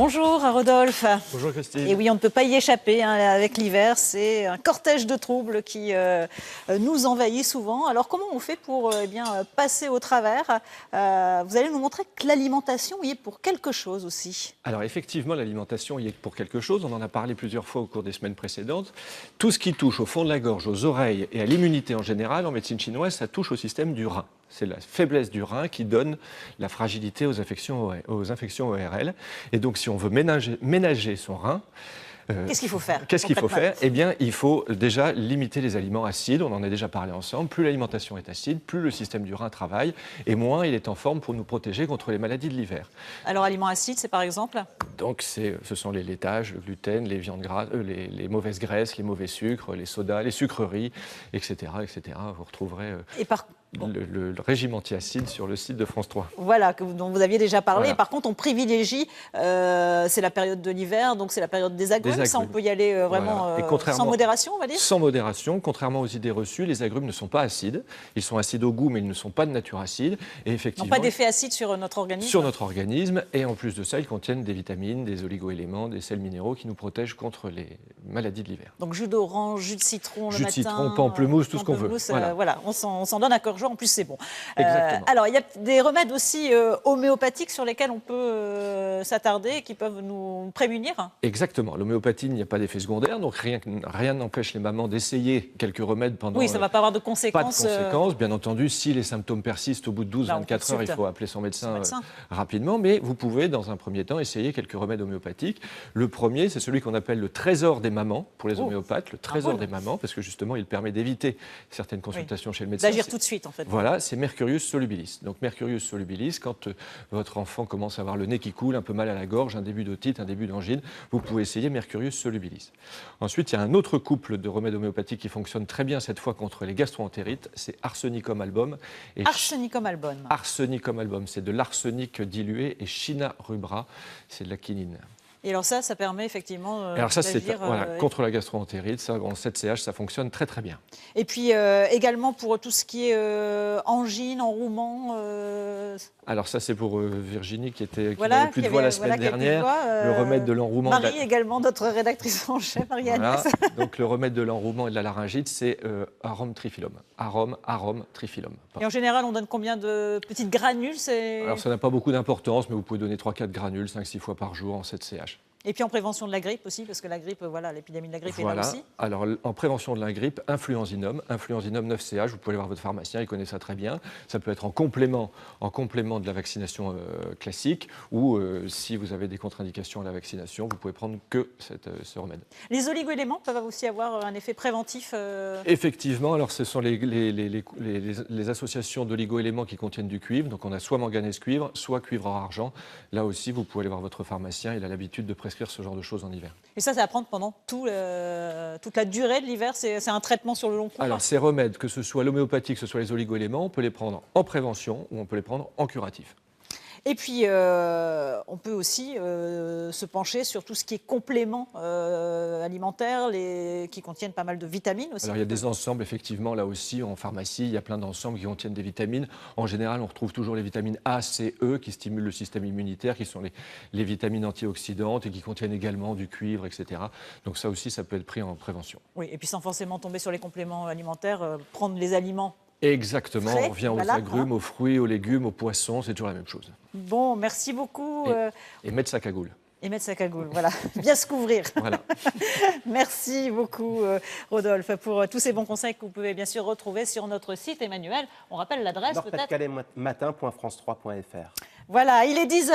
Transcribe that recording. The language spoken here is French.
Bonjour Rodolphe. Bonjour Christine. Et oui, on ne peut pas y échapper avec l'hiver, c'est un cortège de troubles qui nous envahit souvent. Alors comment on fait pour passer au travers? Vous allez nous montrer que l'alimentation y est pour quelque chose aussi. Alors effectivement, l'alimentation y est pour quelque chose, on en a parlé plusieurs fois au cours des semaines précédentes. Tout ce qui touche au fond de la gorge, aux oreilles et à l'immunité en général, en médecine chinoise, ça touche au système du rein. C'est la faiblesse du rein qui donne la fragilité aux infections ORL. Et donc si on veut ménager son rein, qu'est-ce qu'il faut faire? Qu'est-ce qu'il faut faire? Eh bien, il faut déjà limiter les aliments acides. On en a déjà parlé ensemble. Plus l'alimentation est acide, plus le système du rein travaille, et moins il est en forme pour nous protéger contre les maladies de l'hiver. Alors, aliments acides, c'est par exemple? Donc, ce sont les laitages, le gluten, les viandes grasses, les mauvaises graisses, les mauvais sucres, les sodas, les sucreries, etc., etc. Vous retrouverez le régime anti-acide sur le site de France 3. Voilà, dont vous aviez déjà parlé. Voilà. Par contre, on privilégie, c'est la période de l'hiver, donc c'est la période des agrumes. Ça, on peut y aller vraiment sans modération, on va dire? Sans modération, contrairement aux idées reçues, les agrumes ne sont pas acides. Ils sont acides au goût, mais ils ne sont pas de nature acide. Et effectivement, n'ont pas d'effet acide sur notre organisme? Sur notre organisme. Et en plus de ça, ils contiennent des vitamines, des oligo-éléments, des sels minéraux qui nous protègent contre les maladies de l'hiver. Donc jus d'orange, jus de citron le matin. Jus de citron, pamplemousse, tout ce qu'on veut. Voilà, on s'en donne à cœur joie, en plus c'est bon. Exactement. Alors, il y a des remèdes aussi homéopathiques sur lesquels on peut s'attarder et qui peuvent nous prémunir? Exactement. L'homéopathie, il n'y a pas d'effet secondaire, donc rien n'empêche les mamans d'essayer quelques remèdes pendant... Oui, ça ne va pas avoir de conséquences. Pas de conséquences. Bien entendu, si les symptômes persistent au bout de 12-24 heures, il faut appeler son médecin rapidement. Mais vous pouvez, dans un premier temps, essayer quelques remèdes homéopathiques. Le premier, c'est celui qu'on appelle le trésor des mamans, pour les homéopathes, le trésor des mamans, parce que justement, il permet d'éviter certaines consultations chez le médecin. D'agir tout de suite, en fait. Voilà, c'est Mercurius solubilis. Donc Mercurius solubilis, quand votre enfant commence à avoir le nez qui coule, un peu mal à la gorge, un début d'otite, un début d'angine, vous pouvez essayer Mercurius solubilis. Ensuite, il y a un autre couple de remèdes homéopathiques qui fonctionne très bien cette fois contre les gastro-entérites, c'est Arsenicum album. Arsenicum album. Arsenicum album, c'est de l'arsenic dilué, et China rubra, c'est de la quinine. Et alors ça permet effectivement alors ça, c'est contre la gastro-entérite, ça, en 7CH, ça fonctionne très très bien. Et puis également pour tout ce qui est angine, enrouement. Alors ça, c'est pour Virginie qui n'avait plus de voix la semaine dernière. Le remède de l'enrouement. Marie également, notre rédactrice en chef, Marianne. Voilà. Donc le remède de l'enrouement et de la laryngite, c'est Arum trifilum. Arum trifilum. Et en général, on donne combien de petites granules? Alors ça n'a pas beaucoup d'importance, mais vous pouvez donner 3-4 granules 5-6 fois par jour en 7CH. Et puis en prévention de la grippe aussi, parce que la grippe, l'épidémie de la grippe est là aussi. Alors en prévention de la grippe, influenzinum 9CH, vous pouvez aller voir votre pharmacien, il connaît ça très bien. Ça peut être en complément de la vaccination classique, ou si vous avez des contre-indications à la vaccination, vous pouvez prendre que ce remède. Les oligo-éléments peuvent aussi avoir un effet préventif Effectivement, alors ce sont les associations d'oligo-éléments qui contiennent du cuivre, donc on a soit manganèse cuivre, soit cuivre or argent. Là aussi, vous pouvez aller voir votre pharmacien, il a l'habitude de prescrire ce genre de choses en hiver. Et ça va prendre pendant toute la durée de l'hiver? C'est un traitement sur le long cours? Alors, ces remèdes, que ce soit l'homéopathie, que ce soit les oligo-éléments, on peut les prendre en prévention ou on peut les prendre en curatif. Et puis, on peut aussi se pencher sur tout ce qui est compléments alimentaires, qui contiennent pas mal de vitamines aussi. Alors, il y a des ensembles, effectivement, là aussi, en pharmacie, il y a plein d'ensembles qui contiennent des vitamines. En général, on retrouve toujours les vitamines A, C, E, qui stimulent le système immunitaire, qui sont les vitamines antioxydantes et qui contiennent également du cuivre, etc. Donc ça aussi, ça peut être pris en prévention. Oui, et puis sans forcément tomber sur les compléments alimentaires, prendre les aliments. Exactement, frais, on revient aux agrumes, aux fruits, aux légumes, aux poissons, c'est toujours la même chose. Bon, merci beaucoup. Et mettre sa cagoule. Et mettre sa cagoule, voilà. Bien se couvrir. Voilà. Merci beaucoup, Rodolphe, pour tous ces bons conseils que vous pouvez bien sûr retrouver sur notre site. Emmanuel, on rappelle l'adresse peut-être? nord-pas-de-calais matin.france3.fr. Voilà, il est 10h.